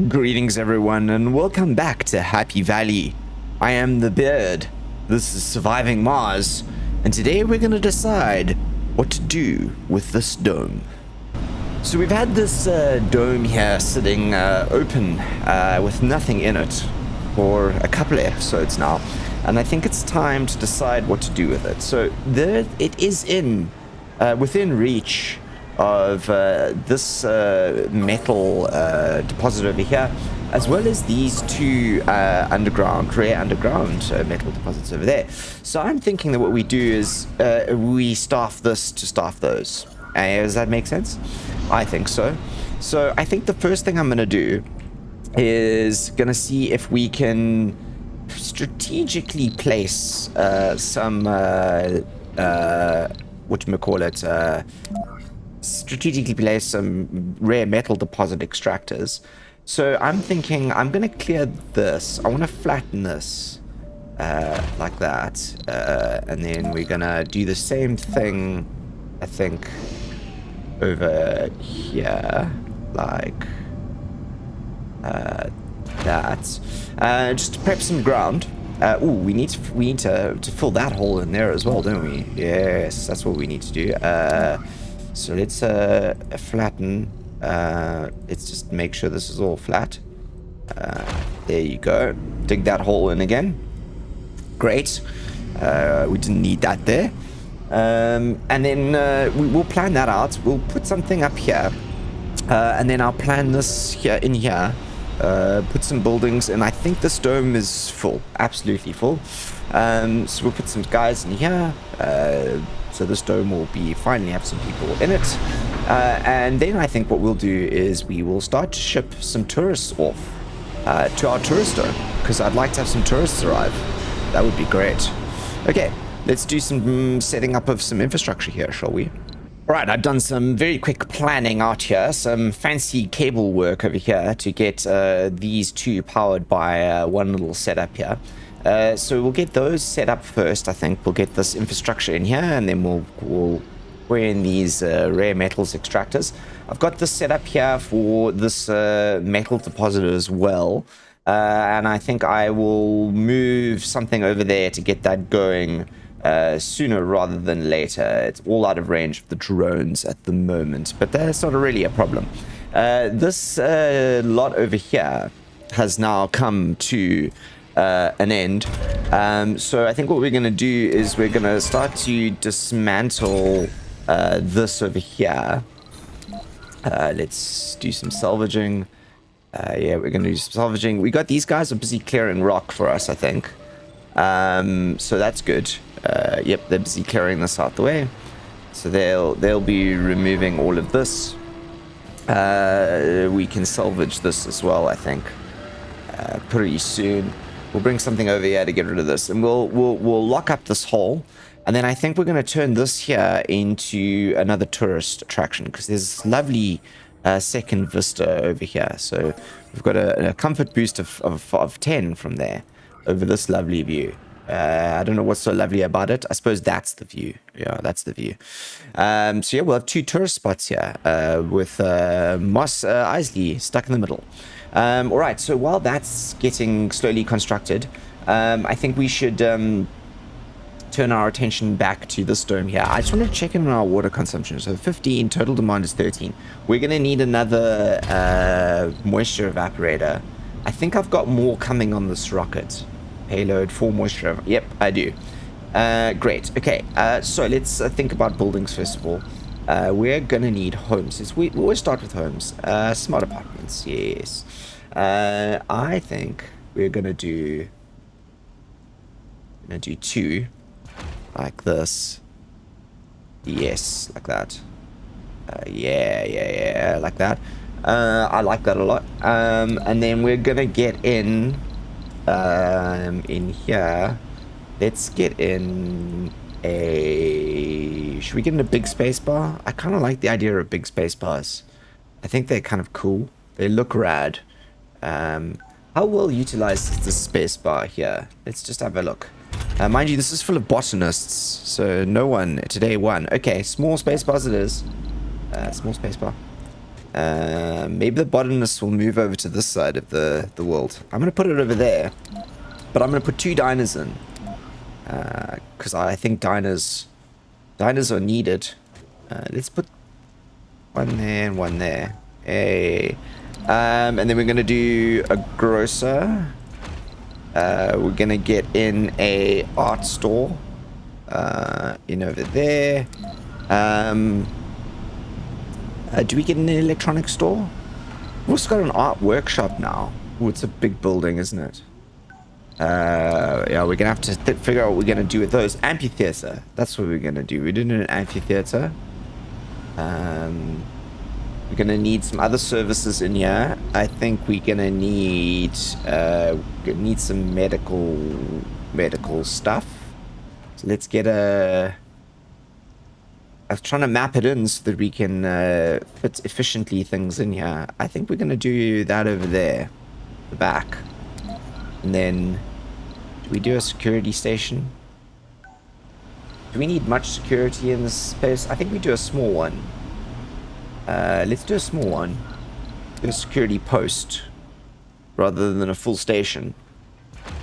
Greetings everyone and welcome back to Happy Valley. I am the Beard, this is Surviving Mars, and today we're going to decide what to do with this dome. So we've had this dome here sitting open with nothing in it for a couple of episodes now, and I think it's time to decide what to do with it. So there it is within reach of this metal deposit over here, as well as these two rare underground metal deposits over there. So I'm thinking that what we do is we staff this to staff those. Does that make sense? I think so. So I think the first thing I'm going to do is going to see if we can strategically place some strategically place some rare metal deposit extractors. So I'm thinking I'm going to clear this. I want to flatten this like that, and then we're going to do the same thing, I think, over here, like that, just to prep some ground. We need to fill that hole in there as well, don't we? Yes, that's what we need to do. So let's flatten. Let's just make sure this is all flat. There you go. Dig that hole in again. Great. We didn't need that there. And then we'll plan that out. We'll put something up here, and then I'll plan this here in here. Put some buildings, and I think this dome is full, absolutely full. So we'll put some guys in here. So this dome will finally have some people in it. And then I think what we'll do is we will start to ship some tourists off to our tourist dome, because I'd like to have some tourists arrive. That would be great. Okay, let's do some setting up of some infrastructure here, shall we? Alright, I've done some very quick planning out here, some fancy cable work over here to get these two powered by one little setup here. So we'll get those set up first. I think we'll get this infrastructure in here, and then we'll bring in these rare metals extractors. I've got this set up here for this metal deposit as well, and I think I will move something over there to get that going sooner rather than later. It's all out of range of the drones at the moment, but that's not really a problem. This lot over here has now come to an end. So I think what we're going to do is we're going to start to dismantle this over here. Let's do some salvaging. Yeah, we're going to do some salvaging. We got these guys are busy clearing rock for us, I think. So that's good. Yep, they're busy clearing this out the way. So they'll be removing all of this. We can salvage this as well, I think, pretty soon. We'll bring something over here to get rid of this, and we'll lock up this hole, and then I think we're going to turn this here into another tourist attraction, because there's this lovely second vista over here. So we've got a comfort boost of 10 from there over this lovely view. I don't know what's so lovely about it. I suppose that's the view. Yeah, that's the view. So yeah, we'll have two tourist spots here with Moss Isley stuck in the middle. All right, so while that's getting slowly constructed, I think we should turn our attention back to this dome here. I just want to check in on our water consumption. So 15, total demand is 13. We're going to need another moisture evaporator. I think I've got more coming on this rocket. Payload 4 moisture. Yep, I do. Great. Okay, so let's think about buildings first of all. We're gonna need homes. We always start with homes. Smart apartments, yes. I think we're gonna do 2 like this. Yes, like that. Yeah, like that. I like that a lot. And then we're gonna get in here. Let's get in should we get in a big space bar? I kind of like the idea of big space bars. I think they're kind of cool. They look rad. How well utilized is this space bar here? Let's just have a look. Mind you, this is full of botanists, so no one today won. Okay, small space bars it is. Small space bar. Maybe the botanist will move over to this side of the world. I'm going to put it over there. But I'm going to put 2 diners in. Because I think diners are needed. Let's put 1 there and 1 there. Hey. And then we're going to do a grocer. We're going to get in a art store. In over there. Do we get an electronic store? We've also got an art workshop now. Oh, it's a big building, isn't it? Yeah, we're gonna have to figure out what we're gonna do with those. Amphitheater. That's what we're gonna do. We're doing an amphitheater. We're gonna need some other services in here. I think we're gonna need some medical stuff. So let's get a. I was trying to map it in so that we can fit efficiently things in here. I think we're gonna do that over there, the back, and then do we do a security station? Do we need much security in this space? I think we do a small one. Let's do a small one. Do a security post rather than a full station.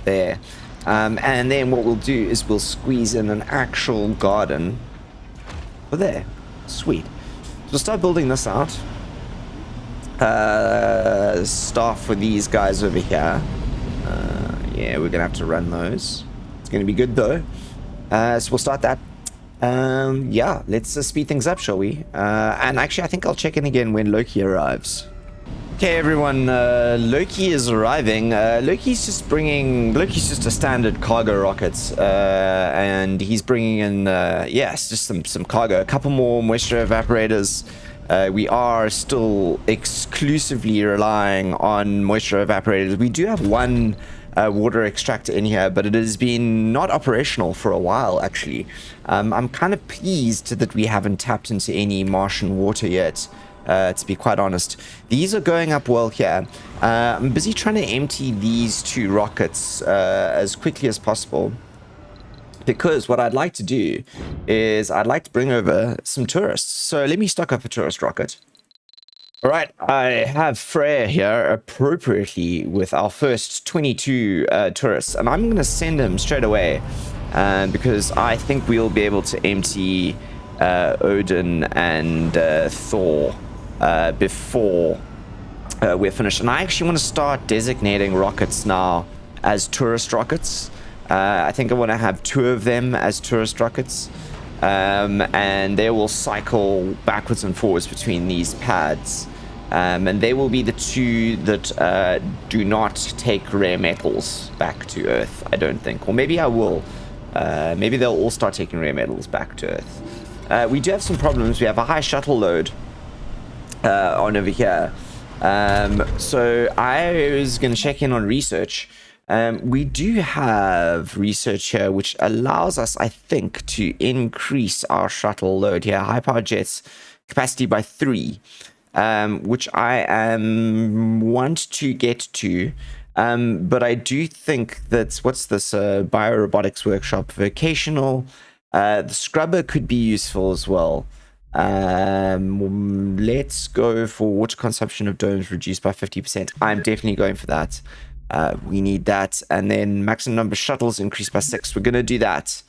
There. And then what we'll do is we'll squeeze in an actual garden. Oh, there. Sweet. So we'll start building this out. Staff for these guys over here. Yeah, we're gonna have to run those. It's gonna be good though. So we'll start that. Yeah, let's speed things up, shall we? And actually, I think I'll check in again when Loki arrives. Okay, everyone, Loki is arriving. Loki's just a standard cargo rocket, and he's bringing in, yes, just some cargo. A couple more moisture evaporators. We are still exclusively relying on moisture evaporators. We do have one water extractor in here, but it has been not operational for a while, actually. I'm kind of pleased that we haven't tapped into any Martian water yet. To be quite honest, these are going up well here. I'm busy trying to empty these 2 rockets as quickly as possible, because what I'd like to do is I'd like to bring over some tourists. So let me stock up a tourist rocket. All right, I have Freya here appropriately with our first 22 tourists, and I'm going to send him straight away because I think we'll be able to empty Odin and Thor before we're finished. And I actually want to start designating rockets now as tourist rockets. I think I want to have 2 of them as tourist rockets, and they will cycle backwards and forwards between these pads, and they will be the 2 that do not take rare metals back to Earth, I don't think. Or maybe I will. Maybe they'll all start taking rare metals back to Earth. We do have some problems. We have a high shuttle load on over here. So I was going to check in on research. We do have research here which allows us, I think, to increase our shuttle load here. High power jets capacity by 3, which I want to get to. But I do think that, what's this, biorobotics workshop vocational, the scrubber could be useful as well. Let's go for water consumption of domes reduced by 50%. I'm definitely going for that. We need that. And then maximum number of shuttles increased by 6. We're going to do that.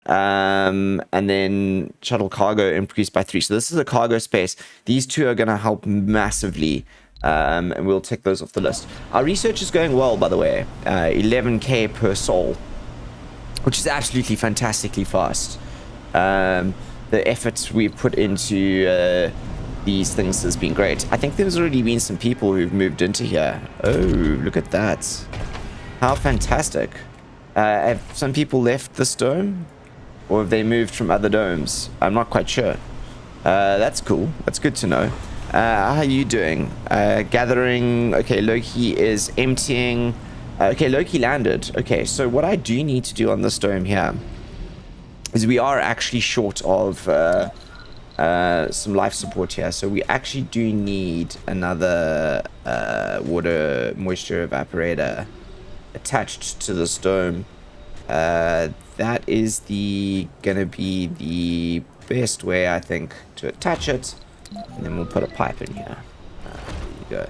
And then shuttle cargo increased by 3. So this is a cargo space. These 2 are going to help massively. And we'll take those off the list. Our research is going well, by the way. 11k per soul, which is absolutely fantastically fast. The effort we put into these things has been great. I think there's already been some people who've moved into here. Oh, look at that. How fantastic. Have some people left this dome? Or have they moved from other domes? I'm not quite sure. That's cool. That's good to know. How are you doing? Gathering. Okay, Loki is emptying. Okay, Loki landed. Okay, so what I do need to do on this dome here is we are actually short of some life support here. So we actually do need another water moisture evaporator attached to this dome. That is gonna be the best way, I think, to attach it. And then we'll put a pipe in here. go.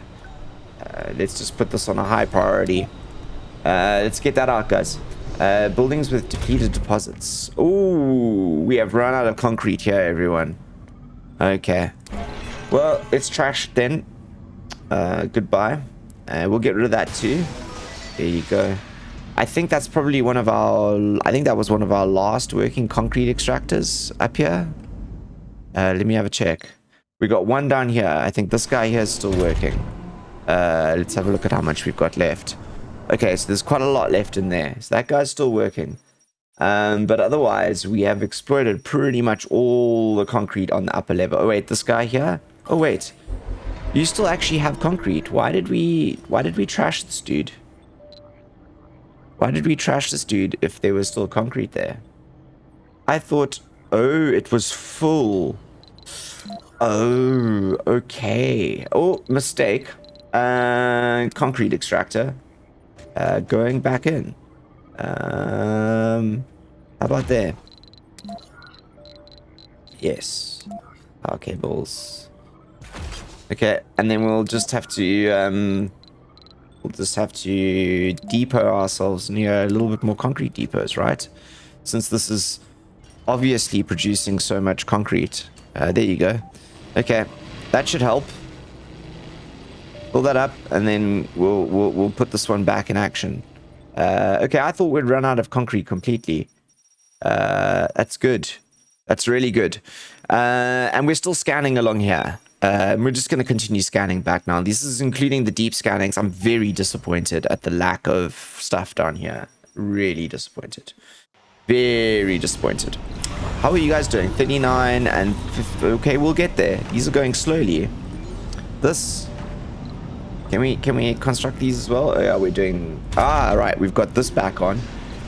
Let's just put this on a high priority. Let's get that out, guys. Buildings with depleted deposits. Ooh, we have run out of concrete here, everyone. Okay. Well, it's trashed then. Goodbye. We'll get rid of that too. There you go. I think that's probably one of our... I think that was one of our last working concrete extractors up here. Let me have a check. We got one down here. I think this guy here is still working. Let's have a look at how much we've got left. Okay, so there's quite a lot left in there. So that guy's still working. But otherwise, we have exploited pretty much all the concrete on the upper level. Oh, wait, this guy here? Oh, wait. You still actually have concrete. Why did we trash this dude? Why did we trash this dude if there was still concrete there? I thought, oh, it was full. Oh, okay. Oh, mistake. Concrete extractor. Going back in. How about there? Yes. Power cables. Okay, and then we'll just have to depot ourselves near a little bit more concrete depots, right? Since this is obviously producing so much concrete. There you go. Okay, that should help. Pull that up, and then we'll put this one back in action. Okay, I thought we'd run out of concrete completely. That's good. That's really good. And we're still scanning along here. We're just going to continue scanning back now. This is including the deep scannings. I'm very disappointed at the lack of stuff down here. Really disappointed. Very disappointed. How are you guys doing? 39 and 50. Okay, we'll get there. These are going slowly. This... Can we construct these as well? Oh, yeah, we're doing... Ah, right. We've got this back on,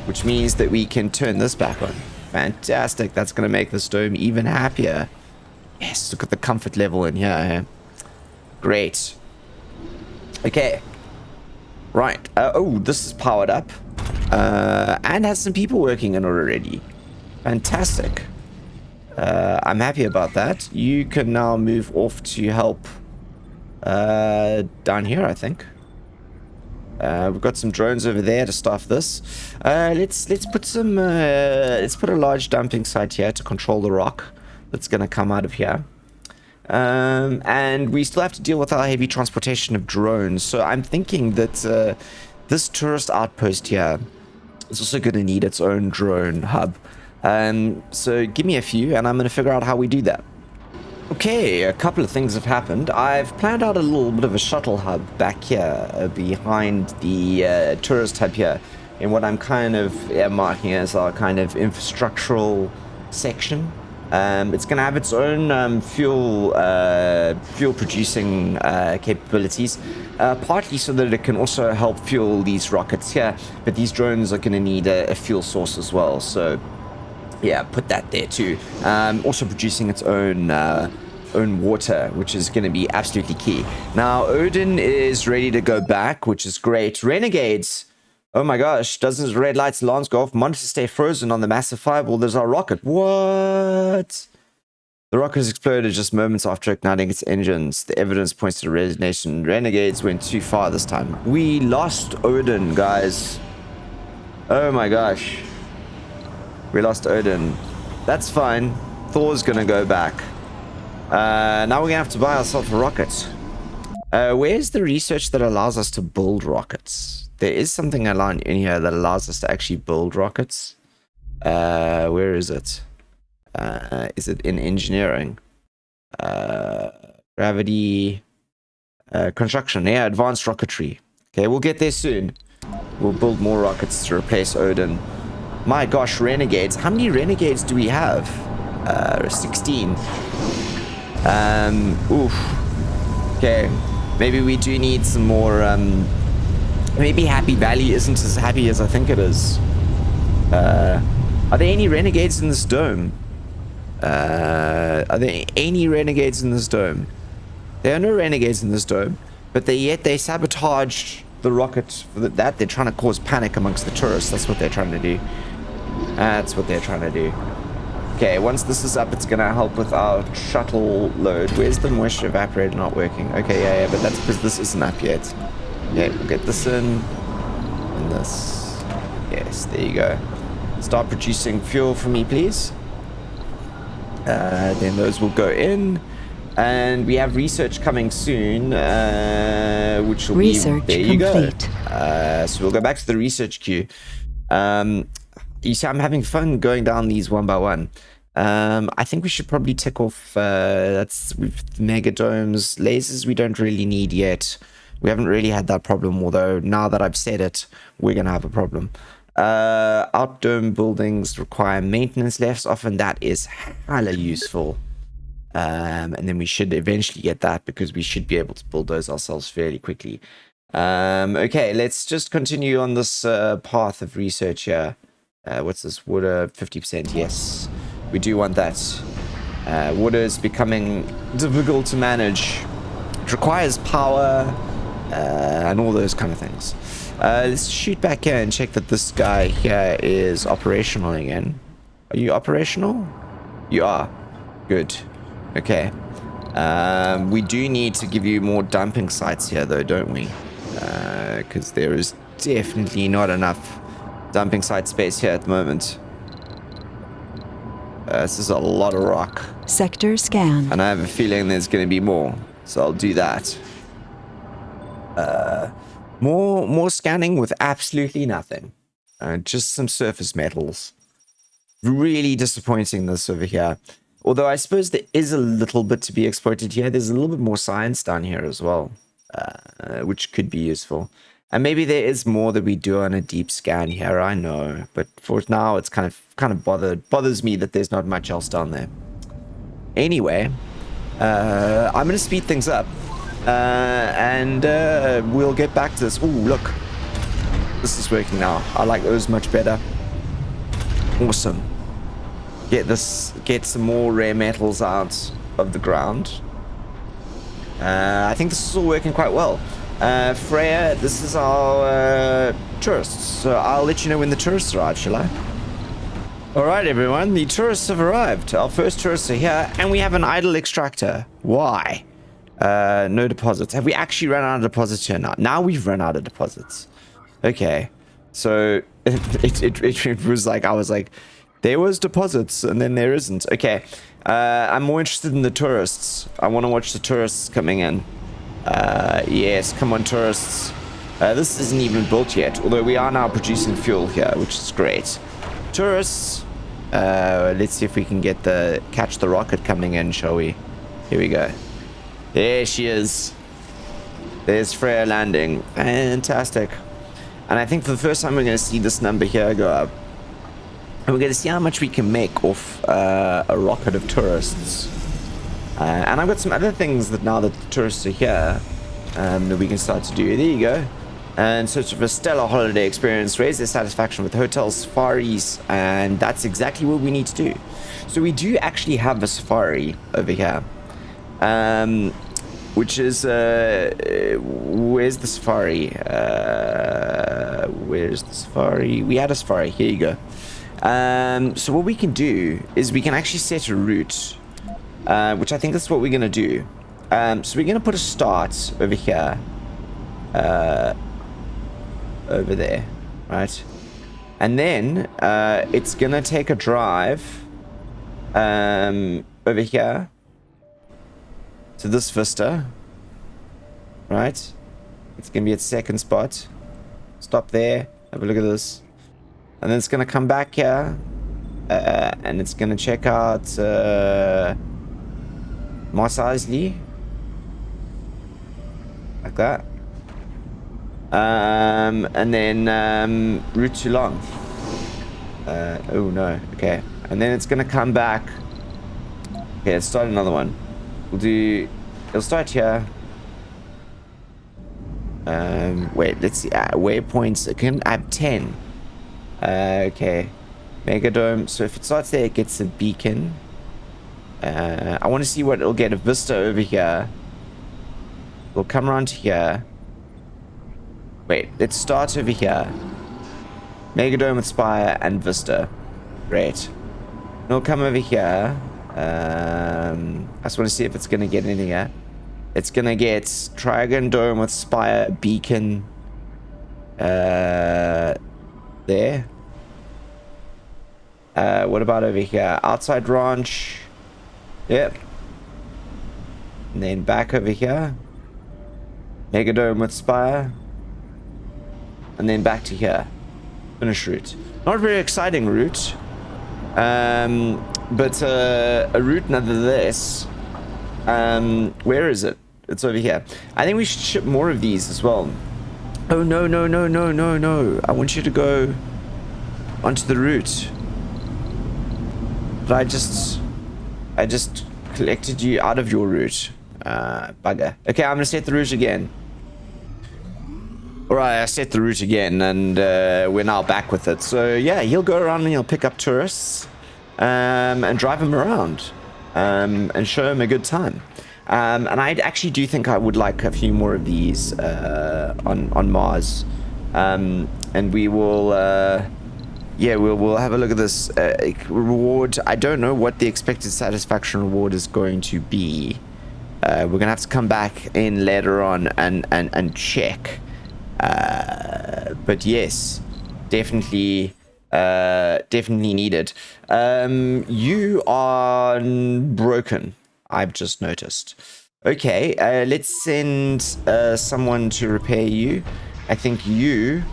which means that we can turn this back on. Fantastic. That's going to make this dome even happier. Yes, look at the comfort level in here. Great. Okay. Right. Oh, this is powered up. And has some people working in it already. Fantastic. I'm happy about that. You can now move off to help down here, I think. We've got some drones over there to staff this. Let's put a large dumping site here to control the rock that's going to come out of here. And we still have to deal with our heavy transportation of drones. So I'm thinking that this tourist outpost here is also going to need its own drone hub. So give me a few and I'm going to figure out how we do that. Okay, a couple of things have happened. I've planned out a little bit of a shuttle hub back here behind the tourist hub here in what I'm kind of marking as our kind of infrastructural section. It's going to have its own fuel producing capabilities, partly so that it can also help fuel these rockets here, but these drones are going to need a fuel source as well, so yeah, put that there too. Also producing its own water, which is going to be absolutely key. Now, Odin is ready to go back, which is great. Renegades! Oh my gosh, dozens of red lights, alarms go off, monitors stay frozen on the massive fireball. There's our rocket. What? The rocket has exploded just moments after igniting its engines. The evidence points to the resignation. Renegades went too far this time. We lost Odin, guys. Oh my gosh. We lost Odin. That's fine. Thor's gonna go back. Now we're gonna have to buy ourselves a rocket. Where's the research that allows us to build rockets? There is something in here that allows us to actually build rockets. Where is it? Is it in engineering? Gravity. Construction. Yeah, advanced rocketry. Okay, we'll get there soon. We'll build more rockets to replace Odin. My gosh, renegades. How many renegades do we have? 16. Oof. Okay. Maybe we do need some more, maybe Happy Valley isn't as happy as I think it is. Are there any renegades in this dome? Are there any renegades in this dome? There are no renegades in this dome, but yet they sabotaged the rocket for that. They're trying to cause panic amongst the tourists. That's what they're trying to do. That's what they're trying to do. Okay, once this is up, it's gonna help with our shuttle load. Where's the moisture evaporator not working? Okay, yeah, but that's because this isn't up yet. Okay, we'll get this in. And this. Yes, there you go. Start producing fuel for me, please. Then those will go in. And we have research coming soon, which will research be... There you complete. go. So we'll go back to the research queue. You see, I'm having fun going down these one by one. I think we should probably tick off that's megadomes. Lasers we don't really need yet. We haven't really had that problem, although now that I've said it, we're going to have a problem. Outdome buildings require maintenance less often. That is hella useful. And then we should eventually get that because we should be able to build those ourselves fairly quickly. Okay, let's just continue on this path of research here. What's this? Water, 50%. Yes, we do want that. Water is becoming difficult to manage. It requires power and all those kind of things. Let's shoot back here and check that this guy here is operational again. Are you operational? You are. Good. Okay. We do need to give you more dumping sites here, though, don't we? Because there is definitely not enough dumping site space here at the moment. This is a lot of rock. Sector scan. And I have a feeling there's going to be more. So I'll do that. More scanning with absolutely nothing. Just some surface metals. Really disappointing this over here. Although I suppose there is a little bit to be exploited here. There's a little bit more science down here as well. Which could be useful. And maybe there is more that we do on a deep scan here, I know. But for now, it's kind of bothers me that there's not much else down there. Anyway, I'm going to speed things up. And we'll get back to this. Ooh, look. This is working now. I like those much better. Awesome. Get some more rare metals out of the ground. I think this is all working quite well. Freya, this is our tourists. So I'll let you know when the tourists arrive, shall I? Alright everyone, the tourists have arrived. Our first tourists are here, and we have an idle extractor. Why? No deposits. Have we actually run out of deposits here now? Now we've run out of deposits. Okay. So it was like, I was like, there was deposits and then there isn't. Okay. I'm more interested in the tourists. I want to watch the tourists coming in. Yes, come on tourists. This isn't even built yet, although we are now producing fuel here, which is great. Tourists. Let's see if we can catch the rocket coming in, shall we? Here we go. There she is. There's Freya landing. Fantastic. And I think for the first time we're going to see this number here go up. And we're going to see how much we can make off a rocket of tourists. And I've got some other things that now that the tourists are here that we can start to do. There you go. And search for a stellar holiday experience, raise their satisfaction with hotels, safaris, and that's exactly what we need to do. So we do actually have a safari over here. Which is, where's the safari? Where's the safari? We had a safari. Here you go. So what we can do is we can actually set a route, which I think that's what we're going to do. So we're going to put a start over here, over there, right? And then it's going to take a drive over here to this vista, right? It's going to be its second spot. Stop there, have a look at this. And then it's going to come back here, and it's going to check out Mos Eisley, like that. And then Route Toulon. Oh no, okay. And then it's going to come back. Okay, let's start another one. It'll start here. Wait, let's see. Waypoints. I have 10. Okay. Megadome. So if it starts there, it gets a beacon. I want to see what it'll get. A vista over here. We'll come around here. Wait, let's start over here. Megadome with Spire and Vista. Great. It'll come over here. I just want to see if it's going to get in here. It's going to get Trigon Dome with Spire, Beacon. There. What about over here? Outside Ranch. Yep. And then back over here. Mega Dome with Spire. And then back to here. Finish route. Not a very exciting route. But a route nonetheless. Where is it? It's over here. I think we should ship more of these as well. Oh, no, no, no, no, no, no. I want you to go onto the route. But I just collected you out of your route. Bugger. Okay, I'm gonna set the route again. Alright, I set the route again, and we're now back with it. So yeah, he'll go around and he'll pick up tourists, and drive them around, and show them a good time. And I actually do think I would like a few more of these on Mars, and we will. Yeah, we'll have a look at this reward. I don't know what the expected satisfaction reward is going to be. We're gonna have to come back in later on and check. But yes, definitely needed. You are broken. I've just noticed. Okay, let's send someone to repair you. I think you.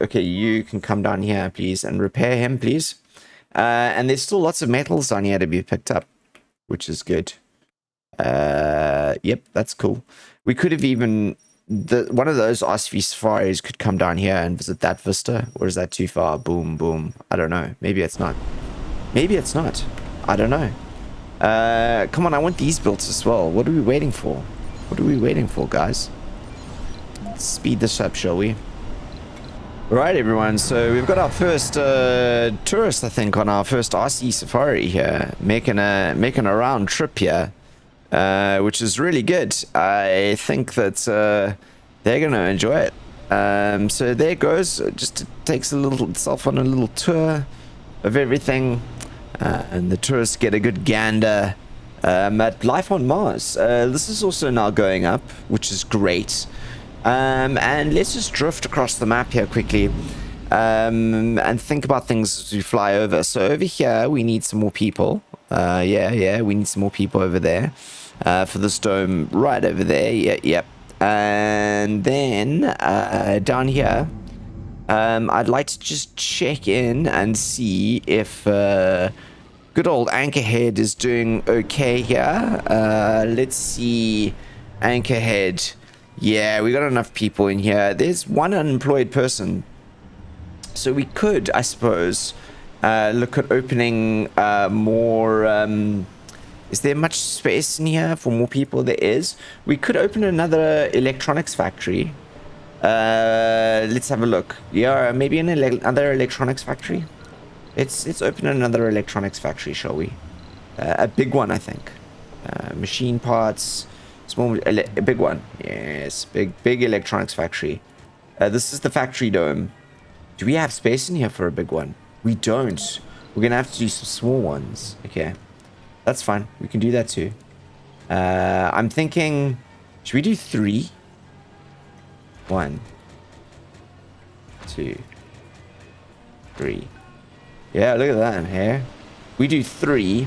Okay, you can come down here, please, and repair him, please. And there's still lots of metals down here to be picked up, which is good. Yep, that's cool. We could have even... one of those RCV safaris could come down here and visit that vista, or is that too far? Boom, boom. I don't know. Maybe it's not. Maybe it's not. I don't know. Come on, I want these built as well. What are we waiting for? What are we waiting for, guys? Let's speed this up, shall we? Right, everyone, so we've got our first tourist, I think, on our first RC safari here, making a round trip here, which is really good. I think that they're going to enjoy it. So there it goes. It just takes itself on a little tour of everything, and the tourists get a good gander at life on Mars. This is also now going up, which is great. And let's just drift across the map here quickly, and think about things as we fly over. So over here, we need some more people. Yeah, we need some more people over there, for this dome right over there. Yep. And then, down here, I'd like to just check in and see if, good old Anchorhead is doing okay here. Let's see, Anchorhead. Yeah, we got enough people in here. There's one unemployed person. So we could, I suppose, look at opening more... is there much space in here for more people? There is. We could open another electronics factory. Let's have a look. Yeah, maybe another electronics factory. Let's open another electronics factory, shall we? A big one, I think. Machine parts... Small, a big one. Yes, big electronics factory. This is the factory dome. Do we have space in here for a big one? We don't. We're gonna have to do some small ones. Okay, that's fine. We can do that too. I'm thinking, should we do 3? 1, 2, 3. Yeah, look at that here. We do 3.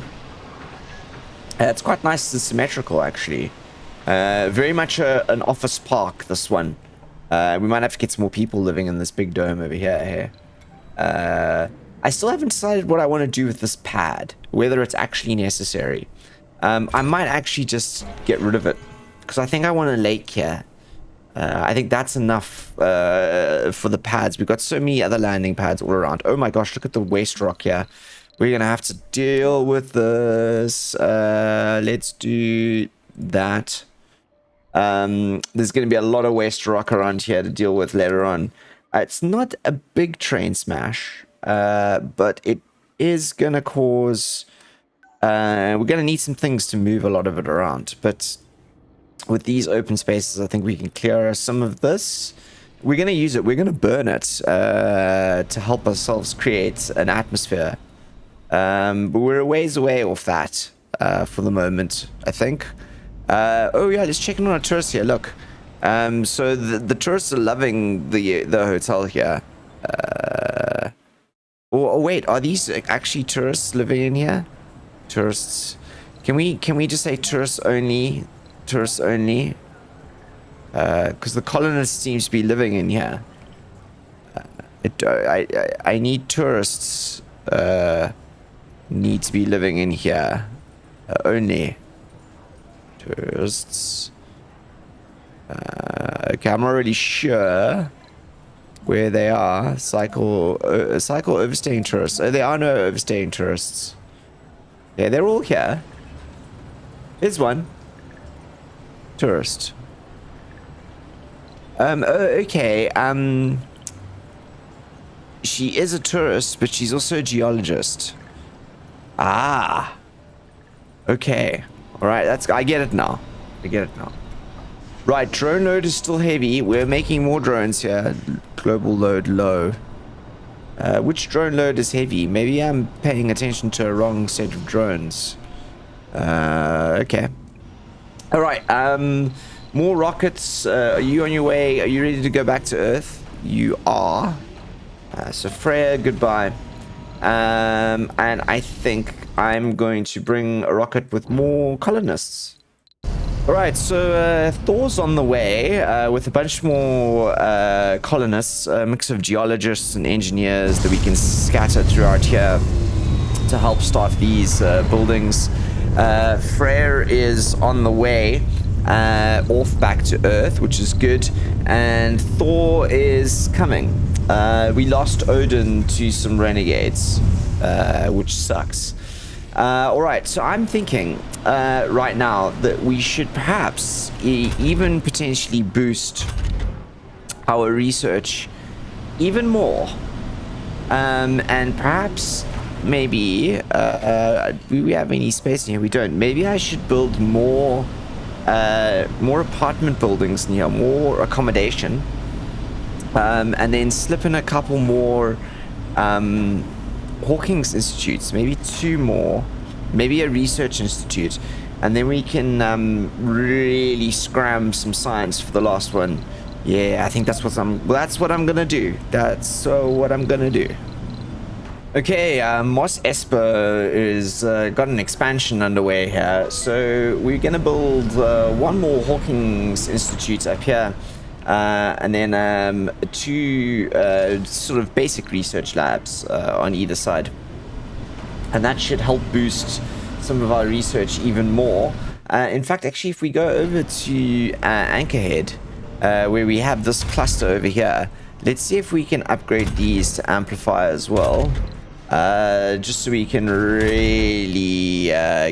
It's quite nice and symmetrical, actually. Very much an office park, this one. We might have to get some more people living in this big dome over here. I still haven't decided what I want to do with this pad, whether it's actually necessary. I might actually just get rid of it, because I think I want a lake here. I think that's enough for the pads. We've got so many other landing pads all around. Oh my gosh, look at the waste rock here. We're going to have to deal with this. Let's do that. There's going to be a lot of waste rock around here to deal with later on. It's not a big train smash, but it is going to cause... we're going to need some things to move a lot of it around. But with these open spaces, I think we can clear some of this. We're going to use it. We're going to burn it to help ourselves create an atmosphere. But we're a ways away off that for the moment, I think. Oh yeah, let's check in on our tourists here. Look, so the tourists are loving the hotel here. Oh wait, are these actually tourists living in here? Tourists. Can we just say tourists only? Tourists only. Because the colonists seems to be living in here. I need tourists. Need to be living in here only. Tourists. Okay, I'm not really sure where they are. Cycle overstaying tourists. Oh, there are no overstaying tourists. Yeah, they're all here. Here's one. Tourist. Okay. She is a tourist, but she's also a geologist. Ah. Okay. All right. I get it now. Right. Drone load is still heavy. We're making more drones here. Global load low. Which drone load is heavy? Maybe I'm paying attention to a wrong set of drones. Okay. All right. More rockets. Are you on your way? Are you ready to go back to Earth? You are. So Freya, goodbye. And I think I'm going to bring a rocket with more colonists. Alright, so Thor's on the way with a bunch more colonists, a mix of geologists and engineers that we can scatter throughout here to help staff these buildings. Freyr is on the way off back to Earth, which is good, and Thor is coming. We lost Odin to some renegades, which sucks. Alright, so I'm thinking right now that we should perhaps even potentially boost our research even more. And perhaps maybe do we have any space in here? We don't. Maybe I should build more apartment buildings in here, more accommodation, and then slip in a couple more Hawking's institutes, maybe 2 more, maybe a research institute, and then we can really scram some science for the last one. Yeah, I think that's what I'm gonna do. That's what I'm gonna do. Okay, Mos Esper is got an expansion underway here, so we're gonna build 1 more Hawking's institute up here, and then 2 sort of basic research labs on either side, and that should help boost some of our research even more. In fact, actually, if we go over to Anchorhead, where we have this cluster over here, let's see if we can upgrade these to amplify as well. Just so we can really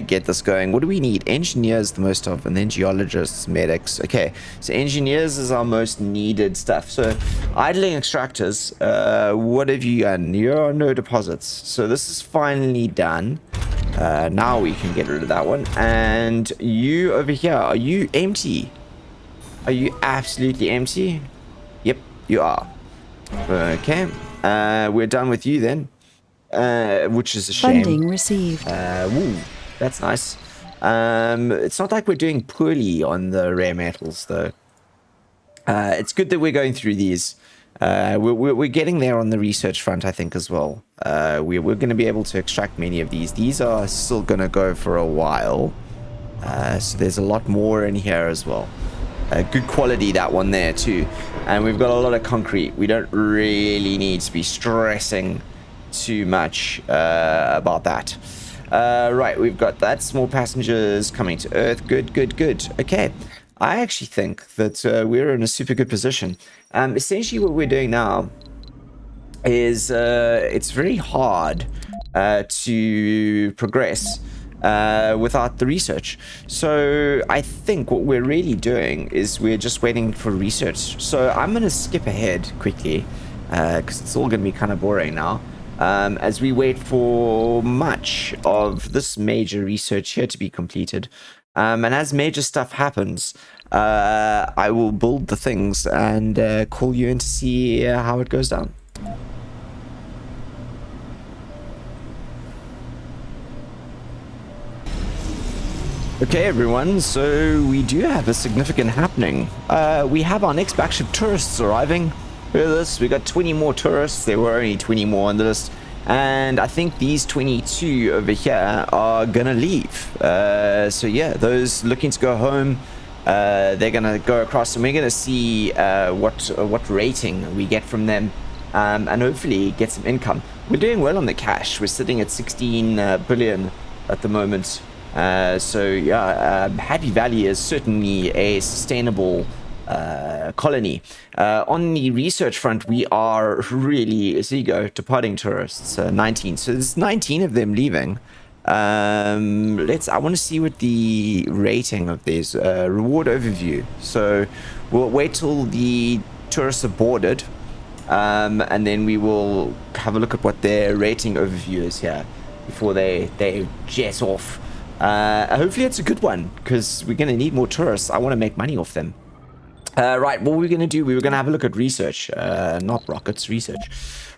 get this going. What do we need? Engineers the most of, and then geologists, medics. Okay, so engineers is our most needed stuff. So idling extractors, what have you done? You're on no deposits, so this is finally done. Now we can get rid of that one. And you over here, are you empty? Are you absolutely empty? Yep, you are. Okay, we're done with you then. Which is a shame. Funding received. Woo, that's nice. It's not like we're doing poorly on the rare metals, though. It's good that we're going through these. We're getting there on the research front, I think, as well. We're going to be able to extract many of these. These are still going to go for a while. So there's a lot more in here as well. Good quality, that one there, too. And we've got a lot of concrete. We don't really need to be stressing too much about that. Right, we've got that. Small passengers coming to Earth. Good. Okay, I actually think that we're in a super good position. Essentially what we're doing now is it's very hard to progress without the research. So I think what we're really doing is we're just waiting for research. So I'm going to skip ahead quickly because it's all going to be kind of boring now. As we wait for much of this major research here to be completed. And as major stuff happens, I will build the things and call you in to see how it goes down. Okay, everyone, so we do have a significant happening. We have our next batch of tourists arriving. Hear this? We got 20 more tourists. There were only 20 more on the list. And I think these 22 over here are gonna leave. So yeah, those looking to go home, they're gonna go across, and we're gonna see what rating we get from them, and hopefully get some income. We're doing well on the cash. We're sitting at 16 billion at the moment. So yeah, Happy Valley is certainly a sustainable colony. On the research front, we are really, as you go, departing tourists, 19. So there's 19 of them leaving. I want to see what the rating of this reward overview. So we'll wait till the tourists are boarded, and then we will have a look at what their rating overview is here before they jet off. Hopefully it's a good one, because we're going to need more tourists. I want to make money off them. Right, what we're going to do, we were going to have a look at research, not rockets, research.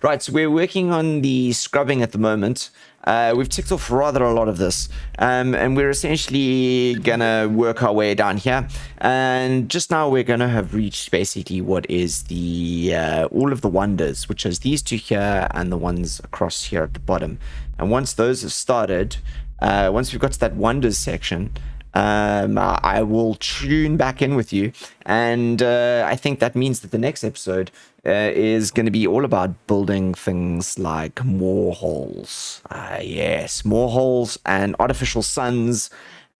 Right, so we're working on the scrubbing at the moment. We've ticked off rather a lot of this, and we're essentially going to work our way down here. And just now we're going to have reached basically what is the all of the wonders, which is these two here and the ones across here at the bottom. And once those have started, once we've got to that wonders section, I will tune back in with you, and I think that means that the next episode is going to be all about building things like more holes. Yes, more holes and artificial suns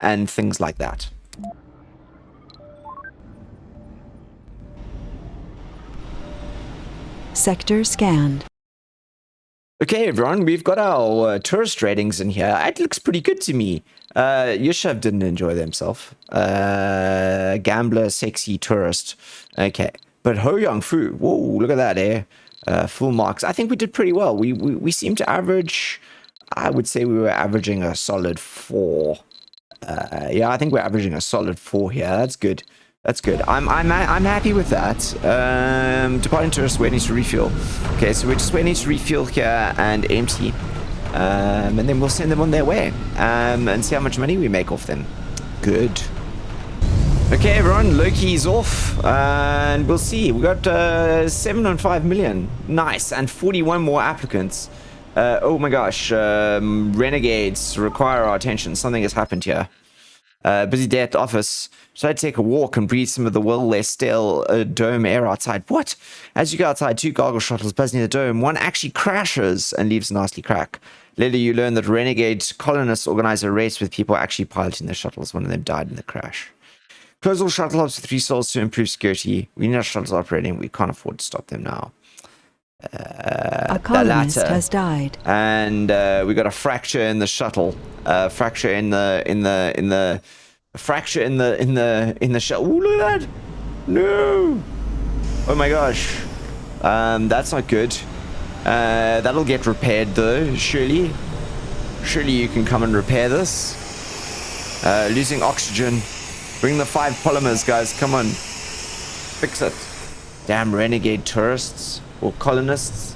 and things like that. Sector scanned. Okay, everyone, we've got our tourist ratings in here. It looks pretty good to me. Yushev didn't enjoy themselves. Gambler, sexy, tourist. Okay, but Ho Young Fu, whoa, look at that, full marks. I think we did pretty well. We seem to average, I would say we were averaging a solid 4. Yeah, I think we're averaging a solid 4 here. That's good. That's good. I'm happy with that. Departing tourists waiting to refuel. Okay, so we're just waiting to refuel here and empty. And then we'll send them on their way. And see how much money we make off them. Good. Okay, everyone, Loki's off. And we'll see. We got 7.5 million. Nice. And 41 more applicants. Oh my gosh. Renegades require our attention. Something has happened here. Busy day at the office. Should I take a walk and breathe some of the well less stale dome air outside? What? As you go outside, 2 gargle shuttles buzz near the dome. One actually crashes and leaves a nasty crack. Later, you learn that renegade colonists organize a race with people actually piloting the shuttles. One of them died in the crash. Close all shuttle hubs with 3 souls to improve security. We need our shuttles operating. We can't afford to stop them now. A colonist has died. And we got a fracture in the shuttle. Fracture in the fracture in the shuttle. Ooh, look at that! No! Oh my gosh. That's not good. That'll get repaired though, surely. Surely you can come and repair this. Losing oxygen. Bring the 5 polymers, guys. Come on. Fix it. Damn renegade tourists. Or colonists.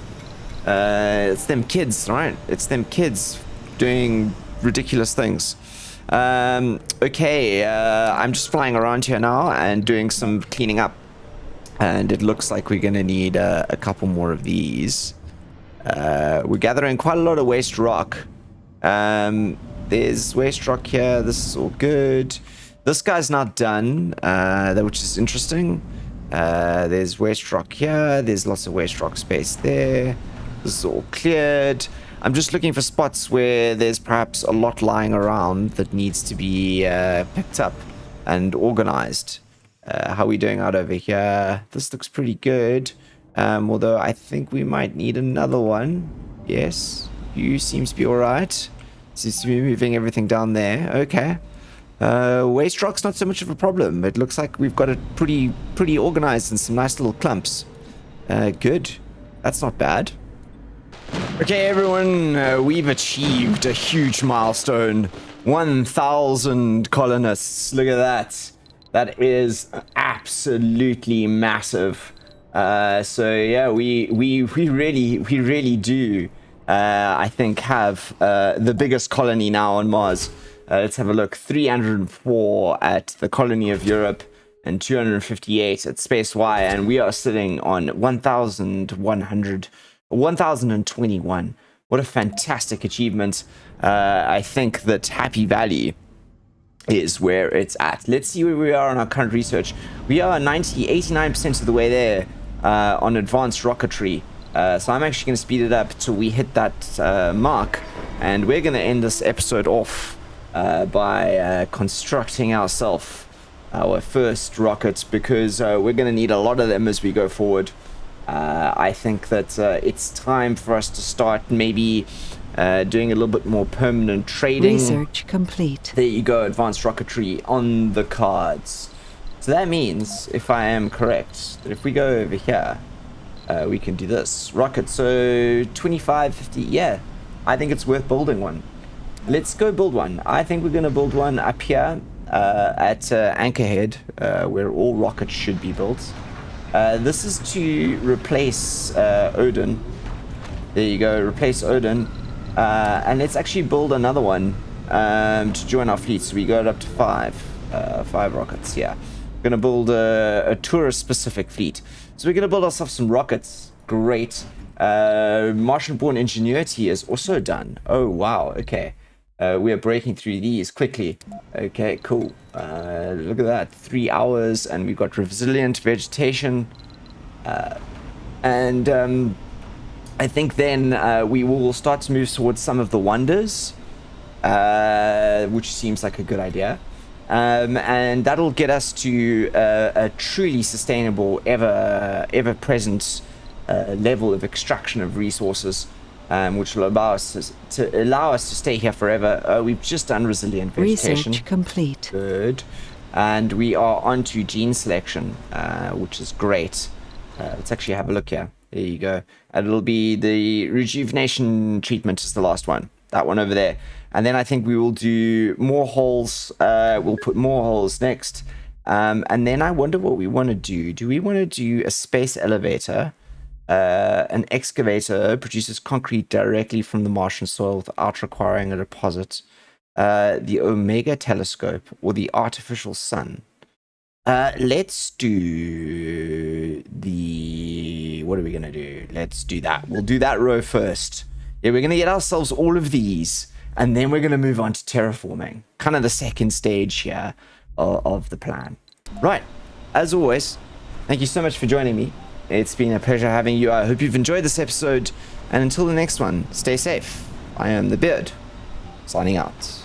It's them kids, right? It's them kids doing ridiculous things. Okay, I'm just flying around here now and doing some cleaning up. And it looks like we're going to need a couple more of these. We're gathering quite a lot of waste rock. There's waste rock here. This is all good. This guy's not done, which is interesting. There's waste rock here. There's lots of waste rock space there. This is all cleared. I'm just looking for spots where there's perhaps a lot lying around that needs to be picked up and organized. How are we doing out over here? This looks pretty good. Although I think we might need another one. Yes. You seems to be alright. Seems to be moving everything down there. Okay. Waste rock's not so much of a problem. It looks like we've got it pretty organized in some nice little clumps. Good. That's not bad. Okay, everyone, we've achieved a huge milestone. 1,000 colonists. Look at that. That is absolutely massive. So yeah, we really do, I think, have the biggest colony now on Mars. Let's have a look. 304 at the Colony of Europe and 258 at Space Y, and we are sitting on 1,021. What a fantastic achievement. I think that Happy Valley is where it's at. Let's see where we are on our current research. We are 89% of the way there on advanced rocketry. So I'm actually going to speed it up till we hit that mark, and we're going to end this episode off by constructing ourselves our first rocket, because we're going to need a lot of them as we go forward. I think that it's time for us to start maybe doing a little bit more permanent trading. Research complete. There you go, advanced rocketry on the cards. So that means, if I am correct, that if we go over here, we can do this. Rocket, so 25, 50, yeah. I think it's worth building one. Let's go build one. I think we're going to build one up here at Anchorhead, where all rockets should be built. This is to replace Odin. There you go, replace Odin. And let's actually build another one to join our fleet. So we got up to 5 rockets. Yeah, we're gonna build a tourist-specific fleet. So we're gonna build ourselves some rockets. Great. Martian-born ingenuity is also done. Oh wow. Okay. We are breaking through these quickly. Okay, cool. Look at that. 3 hours, and we've got resilient vegetation. And I think then we will start to move towards some of the wonders, which seems like a good idea. And that'll get us to a truly sustainable, ever-present level of extraction of resources, which will allow us to stay here forever. We've just done resilient vegetation. Research complete. Good. And we are on to gene selection, which is great. Let's actually have a look here. There you go. And it'll be the rejuvenation treatment is the last one. That one over there. And then I think we will do more holes. We'll put more holes next. And then I wonder what we want to do. Do we want to do a space elevator? An excavator produces concrete directly from the Martian soil without requiring a deposit. The Omega telescope or the artificial sun. Let's do the... What are we going to do? Let's do that. We'll do that row first. Yeah, we're going to get ourselves all of these, and then we're going to move on to terraforming. Kind of the second stage here of the plan. Right. As always, thank you so much for joining me. It's been a pleasure having you. I hope you've enjoyed this episode. And until the next one, stay safe. I am the Beard, signing out.